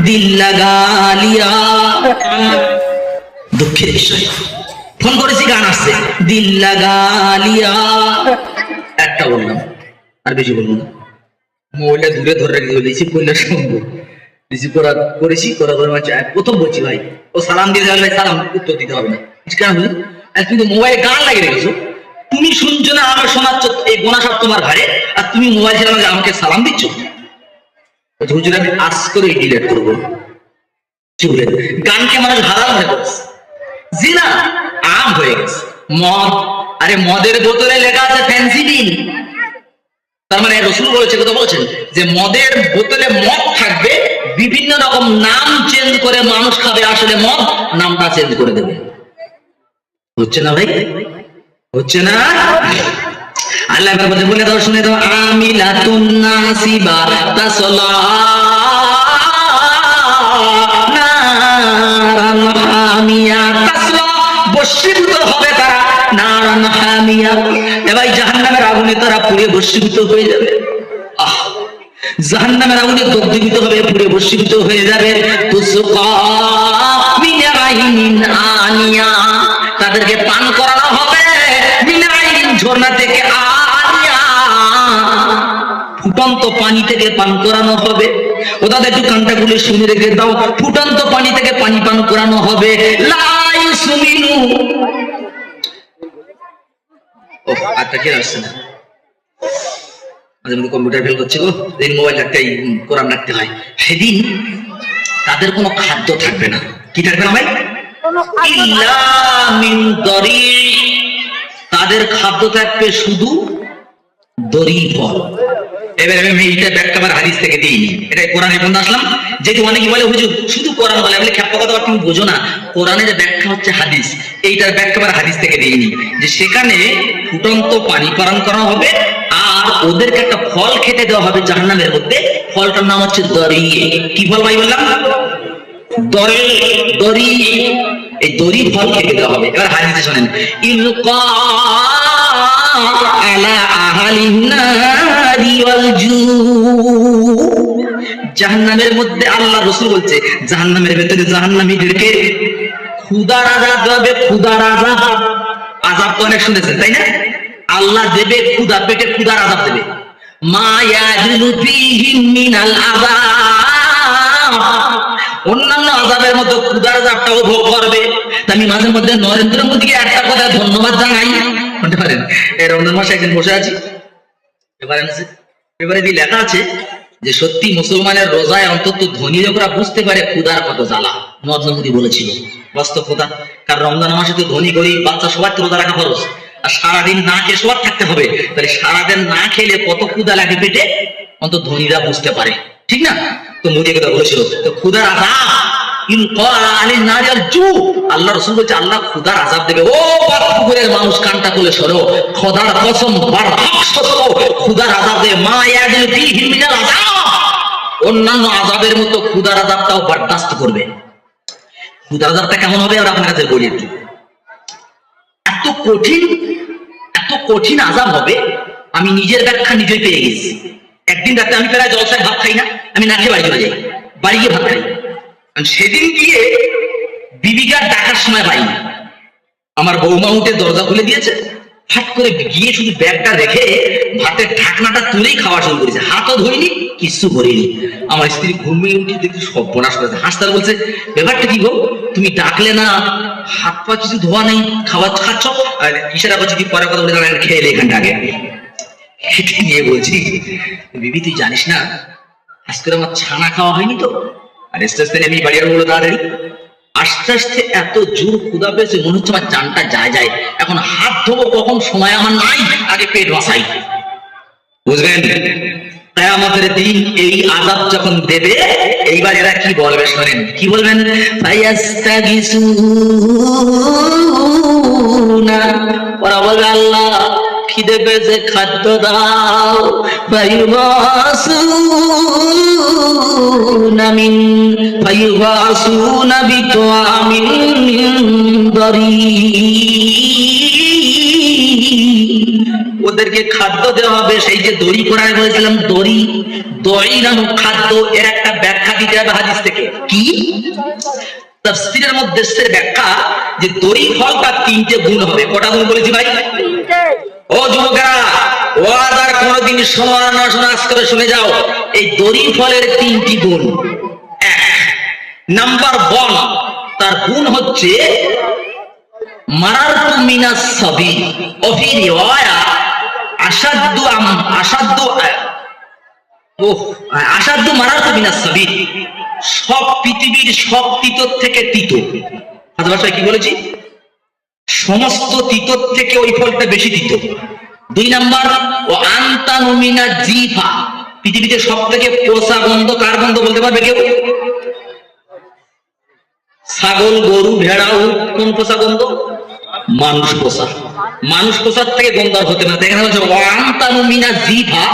দিল লাগা লিয়া। দুঃখের বিষয়, ফোন করেছি গান আসছে, দিল লাগা লিয়া। একটা বললাম, আর বেশি বলবো না। মোবাইলটা দূরে ধরে রেখে রিসিভ করলে শুনবো। রিসিভ করেছি, করার পরে প্রথম বলছি ভাই ও সালাম দিয়ে যাবে, সালাম উত্তর দিতে হবে না। কেন বলি, কিন্তু মোবাইলে গান লাগিয়ে রেখেছো, তুমি শুনছো না, আমার শোনাচ্ছ, এই গোনা সব তোমার ঘাড়ে, আর তুমি মোবাইল ছেড়ে আমাকে সালাম দিচ্ছ। হুজুর আমি আজ করে ডিলেট করবো। গানকে মানুষ হারাম হয়ে গেছে, জিনা আম হয়ে গেছে। মদ, আরে মদের বোতলে লেখা আছে ফেন্সিডিল, তার মানে রসুল বলেছে, কথা বলছেন যে মদের বোতলে মদ থাকবে, বিভিন্ন রকম নাম চেঞ্জ করে মানুষ খাবে, আসলে মদ নামটা চেঞ্জ করে দেবে। হচ্ছে না ভাই, হচ্ছে না? আল্লাহ বলে দাও, শুনে দাও, আমিলাতুন নাসিবা তাসলা নারান হামিয়া। তাসলা বশীভূত হবে তারা, নারান হামিয়া, এবার জাহান্নামের আগুনে তারা পুড়ে বশীভূত হয়ে যাবে। জাহান্নামের আগুনে দগ্ধীভূত হবে, পুড়ে বশীভূত হয়ে যাবে। তুসকা মিন আইনিন আনিয়া, তাদেরকে পান করানো হবে মিন আইনিন, ঝর্ণা থেকে, আনিয়া, ফুটন্ত পানি থেকে পান করানো হবে। ও দাদা একটু কানটা খুলে শুনে রেখে দাও, ফুটন্ত পানি থেকে পানি পান করানো হবে। লা ইউসমিনু, ও আচ্ছা কে আসছে না, মাঝে মধ্যে কম্পিউটার ফেল করছে গো, এই মোবাইল রাখতেই কোরআন রাখতে হয়। সেদিন তাদের কোনো খাদ্য থাকবে না। কি থাকবে না ভাই? ইল্লা মিন দরি, তাদের খাদ্য থাকবে শুধু দরি ফল। এবার আমি এইটা ব্যাখ্যা আবার হাদিস থেকে দিইনি, এটা কোরআনে বন্ধ আসলাম। যেহেতু অনেকে বলে হুজুর শুধু কোরআন বলে, বলে খ্যাপা কথা তুমি বোঝো না, কোরআনের যে ব্যাখ্যা হচ্ছে হাদিস, এইটার ব্যাখ্যা আবার হাদিস থেকে দিইনি, যে সেখানে ফুটন্ত পানি পান করা হবে, আর ওদেরকে একটা ফল খেতে দেওয়া হবে জাহান্নামের মধ্যে, ফলটার নাম হচ্ছে দরি। কি ফল ভাই বললাম? দরি, দরি, এই দরি ফল খেতে দেওয়া হবে। এবার হাদিসে শোনেন, ইলকা আলা আহলিন নারি ওয়াল জু, জাহান্নামের মধ্যে আল্লাহ রসুল বলছে জাহান্নামের ভেতরে জাহান্নামীদেরকে ক্ষুধার আযাব দেবে। ক্ষুধার আযাব, আযাব তো অনেক শুনেছেন তাই না? আল্লাহ দেবে ক্ষুধা, পেটে ক্ষুধার আযাব দেবে। মা ইয়াজুলু ফীহিম মিনাল আযাব, অন্যান্য আযাবের মতো ক্ষুধার আযাবটাও ভোগ করবে। আমি মাঝে মধ্যে নরেন্দ্র মোদীকে একটা কথা ধন্যবাদ জানাই, বলতে পারেন এই রমজান মাসে একদিন বসে আছি, এবারে দিয়ে লেখা আছে যে সত্যি মুসলমানের রোজায় অন্তত ধনী লোকরা বুঝতে পারে ক্ষুধার কত জ্বালা। নরেন্দ্র মোদী বলেছিল, বাস্তব কথা। কারণ রমজান মাসে তো ধনী গরিব বাচ্চা সবার তো রোজা রাখা খরচ, আর সারাদিন না খেয়ে সবার থাকতে হবে, তাহলে সারাদিন না খেলে কত ক্ষুধা লাগে পেটে, অন্তত ধনীরা বুঝতে পারে, ঠিক না? তো মোদী কথা বলেছিল, তো ক্ষুধার আযাব আল্লাহ রসুল বলছে আল্লাহ ক্ষুধার আযাব দেবে। ও পুকুরের মানুষ কানটা খুলে সরো, খোদার কসম ক্ষুধার আযাব দেবে। মা ইয়াজুলু ফীহি মিনাল আযাব, অন্যান্য আযাবের মতো ক্ষুধার আযাবটাও বরদাস্ত করবে। ক্ষুধার আযাবটা কেমন হবে আর আপনার কাছে বলি একটু। এত কঠিন আযাব হবে, আমি নিজের ব্যাখ্যা নিজেই পেয়ে গেছি। একদিন রাতে আমি প্রায় জলসায় ভাত খাই না, আমি না খেয়ে বাড়ি চলে যাই, বাড়ি গিয়ে ভাত খাই। সেদিন গিয়ে বিবিকার ডাকার সময় পাইনি, আমার বৌমা উঠে দরজা খুলে দিয়েছে, হাত করে গিয়ে শুধু ব্যাগটা রেখে ভাতের ঢাকনাটা তুলেই খাওয়া শুরু করেছে, হাতও ধরিনি, কিচ্ছু করিনি। আমার স্ত্রী ঘুমিয়ে উঠে দেখি সর্বনাশ করেছে, হাসতে বলছে ব্যাপারটা কি গো, তুমি ডাকলে না, হাত পা কিছু ধোয়া নেই, খাবার খাচ্ছ, আর ইশারা করছি কি পরে কথা বলে খেয়ে এখানটা আগে নিয়ে বলছি বিবি তুই জানিস না আজকে আমার ছানা খাওয়া হয়নি তো। আর আস্তে আস্তে আমি বাড়ি বলে তাড়াতাড়ি, আস্তে আস্তে এত জোর ক্ষুধা পেয়েছে মনে হচ্ছে আমার জানটা যায়, এখন হাত ধোবো কখন, সময় আমার নাই, আগে পেট বাঁচাই। বুঝলেন? কিয়ামতের দিন এই আযাব যখন দেবে, এইবার এরা কি বলবে শোনেন, কি বলবেন? ফায়াস্তাগিসুনা, ওরা বলবে আল্লাহ খিদে পেয়েছে খাদ্য দাও। ফায়ুবাসুনা বিতআমিন মিন দরি, ওদেরকে খাদ্য দেওয়া হবে সেই যে দড়ি করায় বলেছিলাম, দড়ি নামক খাদ্য। এর একটা ব্যাখ্যা দিতে হবে হাদিস থেকে। কি তাফসীরের মধ্যে এর ব্যাখ্যা যে দড়ি ফলটা 3টে গুণ হবে। কটা গুণ বলেছি ভাই? ও যুবকেরা, ওয়াজ আর কোনোদিন শোনো না শোনো, আজ করে শুনে যাও। এই দড়ি ফলের 3টি গুণ। নাম্বার 1, তার গুণ হচ্ছে মারারতু মিনাস সাবিল ও ফি রিওয়ায়া আসাদ্দু মারারতু মিনাস সাবিল, সব পৃথিবীর সব তিতর থেকে তিত। ভাষায় কি বলেছি? সমস্ত তিতর থেকে ওই ফলটা বেশি তিত। 2 নাম্বার, ও আনতানু মিনা জিফা, পৃথিবীতে সব থেকে পোষা গন্ধ কার গন্ধ বলতে পারবে কেউ? ছাগল, গরু, ভেড়া, উট, কোন পোষা গন্ধ? মানুষ পোষা। মানুষ পোষার থেকে গন্ধ আর হতে না। দেখা যাচ্ছে ও আনতানু মিনা জিফা,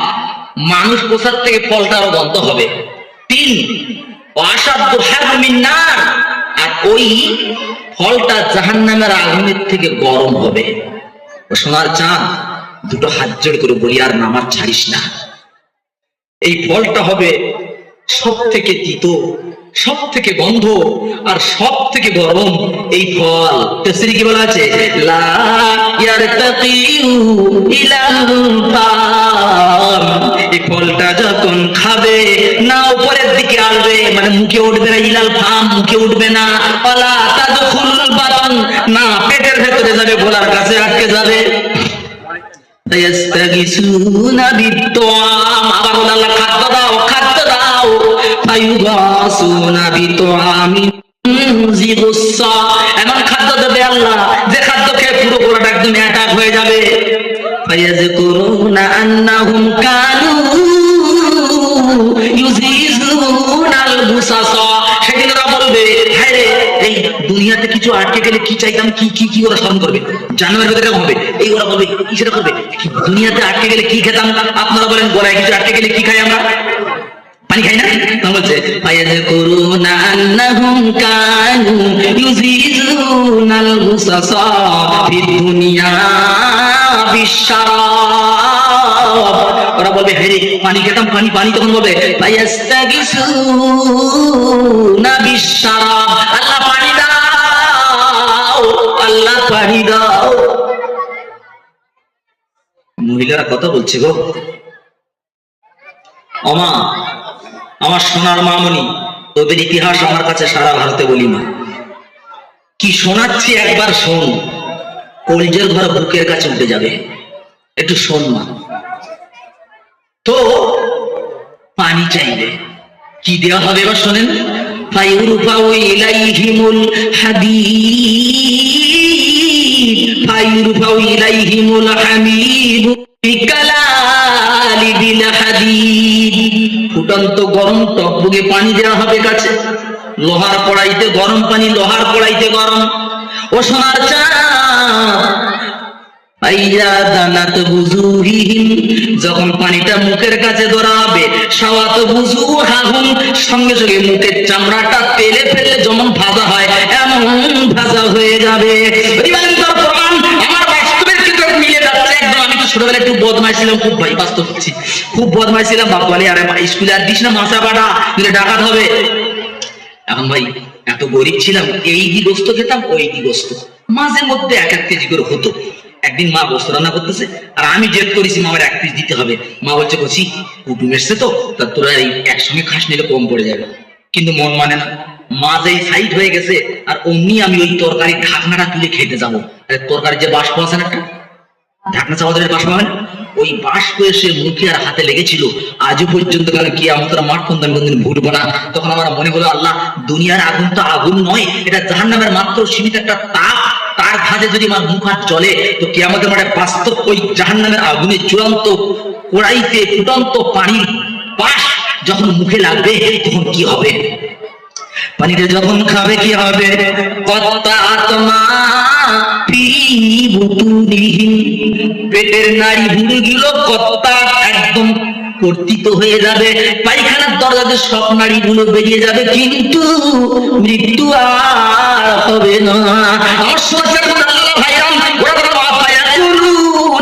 মানুষ পোষার থেকে ফলটারও গন্ধ হবে। 3, আসাদ্দু হারমিন নার, আর ওই ফলটা জাহান্নামের আগুনের থেকে গরম হবে। সোনার চাঁদ, দুটো হাত জোড় করে বলি আর নামাজ ছাড়িস না। এই ফলটা হবে সব থেকে তিত, সব থেকে গন্ধ আর সব থেকে গরম। এই ফল তাফসীরে কি বলা আছে? লা ইয়ারতাকিউ ইলাল ফাম, এই ফলটা যখন খাবে না উপরের দিকে আসবে, মানে মুখে উঠবে না। ইলাল ফাম, মুখে উঠবে না। ওয়ালা তাদখুল বাতন, না পেটের ভেতরে যাবে, গলার কাছে আটকে যাবে। ইয়াস্তাগিসুনা বিত্তাম, আবার আল্লাহ খাদ্য দাও, খাদ্য দাও। ফায়ুগাসুনা বিত্তামিন জিগুসা, এমন খাদ্য দেবে আল্লাহ যে খাদ্য খেয়ে পুরো গলাটা একদম অ্যাটাক হয়ে যাবে। ফায়াযকুরুনা আন্নাহুম কানু ইউজিজুনাল বুসাসা, সেদিন ওরা বলবে, হ্যাঁ রে, এই দুনিয়াতে কিছু আটকে গেলে কি চাইতাম, কি কি কি ওরা স্মরণ করবে। জানোয়ার ভেতরে হবে এই, ওরা বলবে কি সেটা করবে। দুনিয়াতে আটকে গেলে কি খেতাম? আপনারা বলেন গলায় কিছু আটকে গেলে কি খাই আমরা? পানি খাই না? বলছে ফায়াযকুরুনা আন্নাহুম কানু ইউজিজুনাল বুসাসা ফিদ দুনিয়া বিশরাব, ওরা বলবে হ্যাঁ রে পানি খেতাম, পানি পানি। তখন বলবে ফায়াস্তাগিসুনা বিশরাব, আল্লাহ পানি দাও, আল্লাহ পানি দাও। মহিলারা কথা বলছে গো। আমা, আমার সোনার মামনি, তোদের ইতিহাস আমার কাছে সারা ভারতে বলি না। কি শোনাচ্ছি একবার শোন, কলজের ঘর বুকের কাছে উঠে যাবে। একটু শোন মা। তো পানি চাইবে, কি দেওয়া হবে এবার শোনেন। ফায়ুরফাউ ইলাইহিমুল হাদিদ, ফায়ুরফাউ ইলাইহিমুল হামিদ বিকালালি বিল হাদিদ, ফুটন্ত গরম টকবগে পানি দেওয়া হবে কাছে। লোহার কড়াইতে গরম পানি, লোহার কড়াইতে গরম। ও সোনার চাঁদ, যখন পানিটা মুখের কাছে ধরা হবে, সঙ্গে সঙ্গে মুখের চামড়াটা তেলে ফেলে যেমন ভাজা হয় এমন ভাজা হয়ে যাবে। আমার বাস্তবের ক্ষেত্রে মিলে যাচ্ছে একদম। আমি তো ছোটবেলায় একটু বদমাইশ ছিলাম, খুব ভাই বাস্তব হচ্ছি, খুব বদমাইশ ছিলাম। বাপ বলে আরে স্কুলে আর দিস না মাথা পাটা, দিলে ডাকাত হবে। এখন ভাই এত গরিব ছিলাম, এই দি গোস্ত খেতাম, ওই দি গোস্ত মাঝে মধ্যে 1-1 কেজি করে হতো। একদিন মা গোস্ত রান্না করতেছে আর আমি জেদ করেছি মামার 1 পিস দিতে হবে। মা বলছে কচি কুটুম এসছে তো, তা তোরা এই একসঙ্গে খাস নিলে কম পড়ে যাবে। কিন্তু মন মানে না, মা যেই সাইড হয়ে গেছে আর অমনি আমি ওই তরকারির ঢাকনাটা তুলে খেতে যাবো। তরকারির যে বাষ্প আছে না, একটা ঢাকনা চাওয়াদের বাষ্প হয়, ওই বাষ্প এসে মুখে আর হাতে লেগেছিল। আজও পর্যন্ত কারণ কি আমাদের মাঠ পর্যন্ত আমি কোনদিন ভুলবো না। তখন আমার মনে হলো আল্লাহ, দুনিয়ার আগুন তো আগুন নয়, এটা জাহান্নামের মাত্র সীমিত একটা তাপ। তার ভাঁজে যদি আমার মুখ হাত চলে, তো কিয়ামতের মাঠে বাস্তব ওই জাহান্নামের আগুনে চূড়ান্ত কড়াইতে ফুটন্ত পানির পাশ যখন মুখে লাগবে তখন কি হবে? পানিতে যখন খাবে কি হবে? পেটের নাড়ি ভুলে গেল, কত্তা একদম কর্তিত হয়ে যাবে। পায়খানার দরজাতে সব নাড়ি গুলো বেরিয়ে যাবে, কিন্তু মৃত্যু আর হবে না। আমার সোনার ভাইরাম,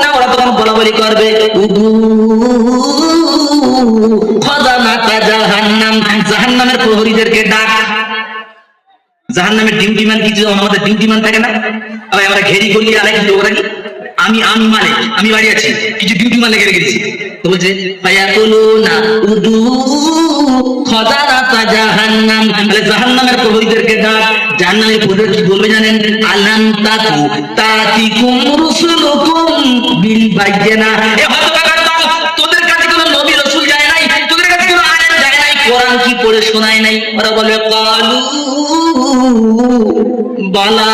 ওরা তখন বলা বলি করবে জাহান্নামের প্রহরীদেরকে ডাক। জাহান্নামের ডিউটি ম্যান কিছু, আমাদের ডিউটি ম্যান থাকে না, আমরা ঘেরি করলি আর কি লোক রাখি, আমি মালিক, আমি বাড়ি আছি, কিছু ডিউটি ম্যান লেগে রেখেছি। তো বলছে ফায়াকুলুনা উদু খাযারাতা জাহান্নাম, তাহলে জাহান্নামের প্রহরীদেরকে ডাক। জাহান্নামের প্রহরীরা কি বলবে জানেন? আলাম তাকু তাতিকুম রুসুলুকুম বিল বায়িনা, এ হতভাগা দল, তোদের কাছে কোনো নবী রাসূল যায় নাই, তোদের কাছে কোনো আলেম যায় নাই, কোরআন কি পড়ে শোনায় নাই? ওরা বলে কালু বালা,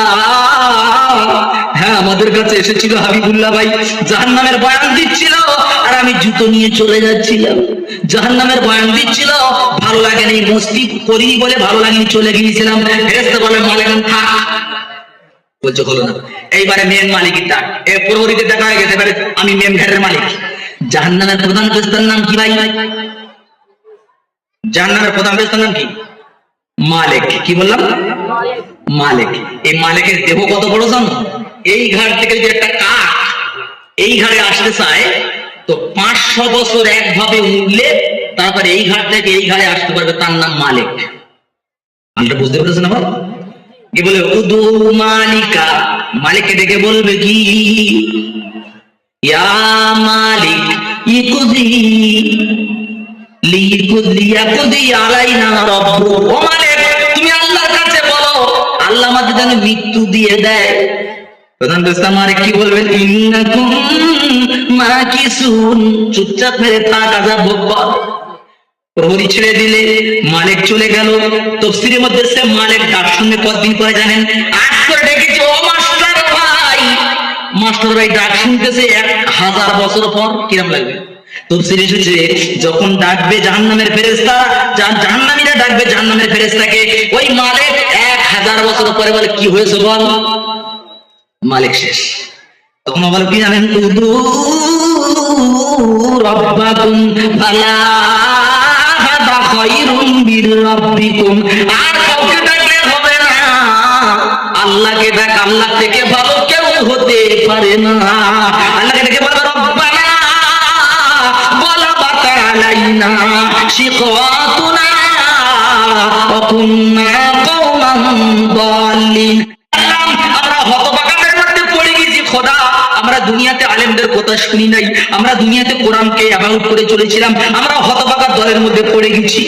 হ্যাঁ আমাদের কাছে এসেছিল হাবিবুল্লাহ ভাই, জাহান্নামের বয়ান দিচ্ছিল আর আমি জুতো নিয়ে চলে যাচ্ছিলাম। জাহান্নামের বয়ান দিচ্ছিল, ভালো লাগেনি, মস্তি করিনি বলে ভালো লাগেনি, চলে গিয়েছিলাম। ফেরেশতা বলে মালিক থাক, বলছে হলো না। এইবারে মেন মালিকের ডাক, এ প্রহরীদের ডাকা হয়ে গেছে, এবারে আমি মেন ঘাটের মালিক। জাহান্নামের প্রধান ফেরেশতার নাম কি ভাই? জাহান্নামের প্রধান ফেরেশতার নাম কি? মালিক। কি বললাম? মালিক। এই মালিকের দেহ কত বড় জানো? এই ঘাট থেকে যে একটা কাক এই ঘাটে আসতে চায়, তো 500 বছর একভাবে উঠলে তারপরে এই ঘাট থেকে এই ঘাটে আসতে পারবে, তার নাম মালিক। আপনি বুঝতে পেরেছেন আমার? কি বলে উদু মালিকা, মালিককে ডেকে বলবে কি, ইয়া মালিক ইকুদি লিকুদি আলাইনা রাব্বু, ও মালিক তুমি আল্লাহর কাছে বলো আল্লাহ আমাদের যেন মৃত্যু দিয়ে দেয়। প্রধান ফেরেশতা মালিক কি বলবেন? ইন্নাকুম মাকিসুন, চুপচাপ মেরে থাক, আযাব ভোগ কর। প্রহরী ছেড়ে দিলে মালিক চলে গেল। তাফসীরের মধ্যে সে মালিক ডাক শুনে কতদিন পরে জানেন? আজ করে ডেকেছে, ও মাস্টার ভাই, মাস্টার ভাই ডাক শুনতেছে 1000 বছর পর। কিরকম লাগবে? তাফসীরে এসেছে যখন ডাকবে জাহান্নামের ফেরেশতা, জাহান্নামীরা ডাকবে জাহান্নামের ফেরেশতাকে, ওই মালিক 1000 বছর পরে বলে কি হয়েছে বল? মালিক শেষ। তখন বলে কি জানেন? উদু রাব্বাকুম ফালা হাদা খায়রুম বির রাব্বিকুম, আর কাউকে ডাকলে হবে না, আল্লাহকে ডাক, আল্লাহ থেকে ভালো কেউ হতে পারে না। আল্লাহকে ডেকে বলবে রব্বানা গলাবাত আলাইনা শিকাওয়াতুনা ওয়া কুননা কওমান দাল্লিন, আমরা হতভাগাদের মধ্যে পড়ে গেছি খোদা, আমরা দুনিয়াতে আলেমদের কথা শুনি নাই, আমরা দুনিয়াতে কোরআনকে অ্যাবাউট করে চলেছিলাম, আমরা হতভাগার দলের মধ্যে পড়ে গেছি।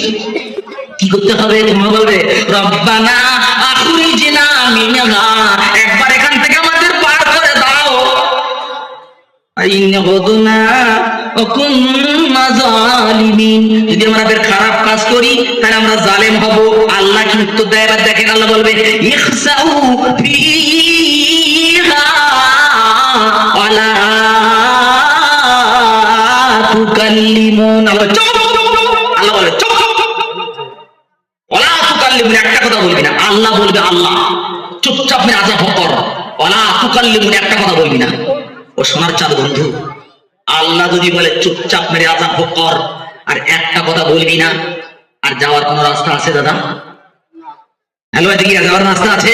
কি করতে হবে? তোমরা বলবে রব্বানা আখরিজনা মিনহা, একবার এখান থেকে আমাদের পার করে দাও। আইন গদনা ওয়া কুননা জালিমিন, যদি আমরা বের খারাপ কাজ করি তাহলে আমরা জালেম হব। আল্লাহ কি উত্তর দেয়? এবার দেখেন, আল্লাহ বলবে ইখসাউ ফিহা ওয়ালা তুকাল্লিমুন, আল্লাহ বলে চুপ, ওয়ালা তুকাল্লিমুন, একটা কথা বলবি না। আল্লাহ বলবে, আল্লাহ চুপচাপ মেরে আযাব কর, ওয়ালা তুকাল্লিমুন, একটা কথা বলবি না। ও সোনার চাঁদ বন্ধু, আল্লাহ যদি বলে চুপচাপ মেরে আযাব কর আর একটা কথা বলবি না, আর যাওয়ার কোন রাস্তা আছে দাদা? হ্যালো, এদিকে যাওয়ার রাস্তা আছে?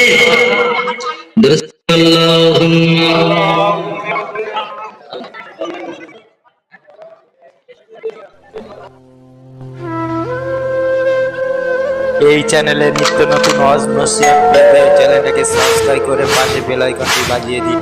এই চ্যানেলে নিত্য নতুন ওয়াজ নসিহত পেতে চ্যানেলটাকে সাবস্ক্রাইব করে পাশে বেল আইকনটি বাজিয়ে দিন।